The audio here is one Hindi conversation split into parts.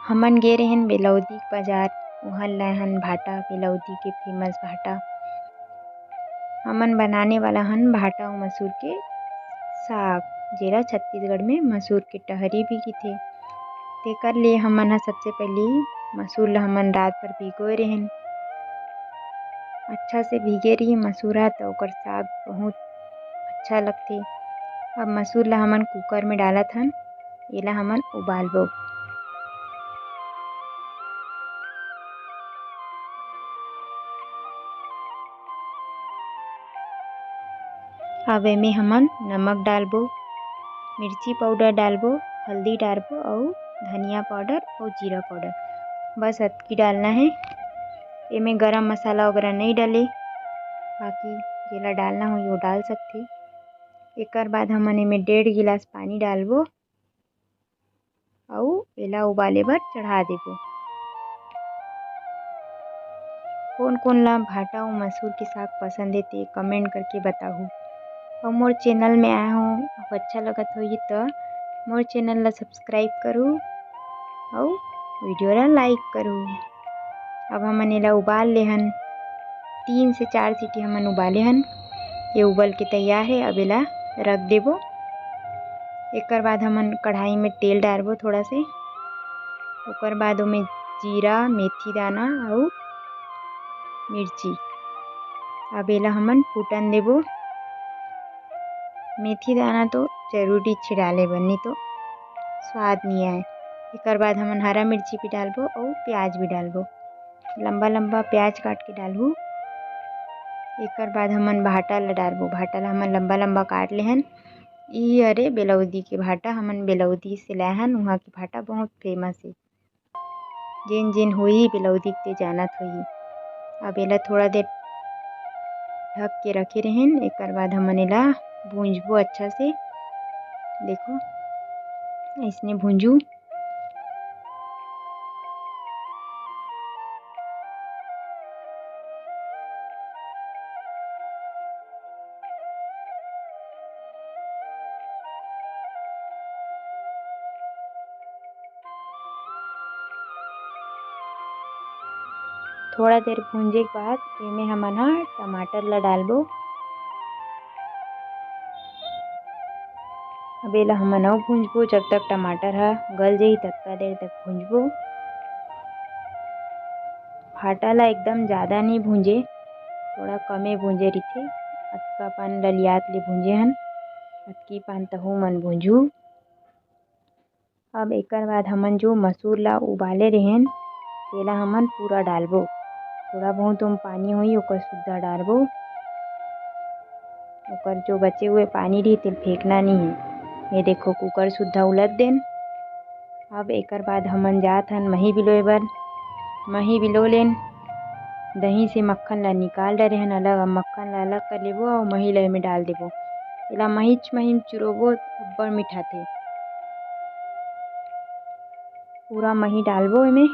हमन गे रहेन बेलौदी बाजार। उहाँ लहन भाटा, बेलौदी के फेमस भाटा। हमन बनाने वाला हन भाटा अउ मसूर के साग, जेला छत्तीसगढ़ में मसूर के टहरी भी कहिथे। तेकर लिए हमन ह सबसे पहले मसूर ला हमन रात भर भिगोए रहेन। अच्छा से भीगे रही मसूर ह तो ओकर साग बहुत अच्छा लगथे। अब मसूर ला हमन कुकर में डालत हन, एला हमन उबालबो। अब एमे हमन नमक डालबो, मिर्ची पाउडर डालबो, हल्दी डालबो और धनिया पाउडर और जीरा पाउडर, बस अतकी डालना है। एमे गरम मसाला वगैरह नहीं डाले, बाकी जेला डालना होही वो डाल सकथे। एकर बाद हमन एमे 1.5 गिलास पानी डालबो और एला उबाले बर चढ़ा देबो। कोन कोन ला भाटा अउ मसूर के साग पसंद हे ते कमेंट करके बताहू। और मोर चैनल में आए हो और अच्छा लगत होही तो मोर चैनल ला सब्सक्राइब करू और वीडियो ला लाइक करू। अब हमन एला उबाल लेहन, 3 से 4 सीटी हमन उबाले हन। ये उबल के तैयार है। अब एला रख देबो। एकर बाद हमन कढ़ाई में तेल डालबो थोड़ा से। ओकर बाद ओमे जीरा, मेथी दाना और मिर्ची। अब एला हमन फूटन देबो। मेथी दाना तो जरूरी छे डाले बर, नहीं तो स्वाद नहीं आए। एकर बाद हमन हरा मिर्ची भी डालबो और प्याज भी डालबो। लंबा लंबा प्याज काट के डालहू। एकर बाद हमन भाटा ला डालबो। भाटा ला हमन लंबा लंबा काट लेहन। ई अरे बेलौदी के भाटा, हमन बेलौदी से लाए हन। उहाँ के भाटा बहुत फेमस हे। जेन जेन होही बेलौदी ते जानत होही। अब एला थोड़ा देर ढक के रखे रहेन। एकर बाद हमन एला भूंजबो अच्छा से। देखो ऐसने भूंजू। थोड़ा देर भूंजे के बाद एमे हमन ह टमाटर ला डालबो। अब एला हमन अउ भूंजबो जब तक टमाटर ह गल जाही, ततका देर तक भूंजबो। भाटा ला एकदम ज़्यादा नहीं भूंजे, थोड़ा कमे भूंजे रहिथे। अतका पान ललियात ले भूंजे हन, अतकी पान तहु मन भूंजू। अब एकर बाद हमन जो मसूर ला उबाले रहेन तेला हमन पूरा डालबो। थोड़ा बहुत ओम पानी होही ओकर सुद्धा डालबो। ओकर जो बचे हुए पानी रही तेल फेंकना नहीं है। ये देखो कुकर सुद्धा उलट देन। अब एकर बाद हमन जात हन मही बिलोय बर। मही बिलो लेन। दही से मक्खन ला निकाल डरे हन अलग। अब मक्खन ला अलग कर लेबो और मही ला एमे डाल देबो। एला महीच महीन चुरोबो अब्बड़ मिठाथे। पूरा मही डालबो एमे।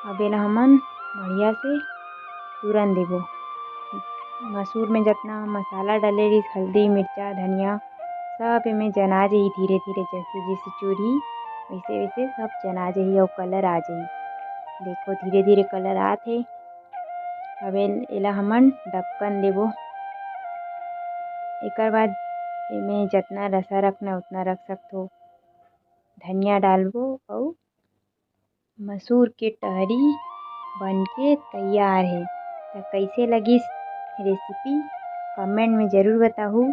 अब एला हमन बढ़िया से चूरन देबो। मसूर में जितना मसाला डाले रहिस, हल्दी, मिर्चा, धनिया, सब एमे जना जाही धीरे धीरे। जैसे जैसे चुरही वैसे वैसे सब जना जाही और कलर आ जाही। देखो धीरे धीरे कलर आत हे। अब एला हमन ढक्कन देबो। एकर बाद एमे जितना रसा रखना उतना रख सकथो। धनिया डालबो और मसूर के टहरी बनके तैयार हे। तो कैसे लगिस रेसिपी कमेंट में ज़रूर बताहू।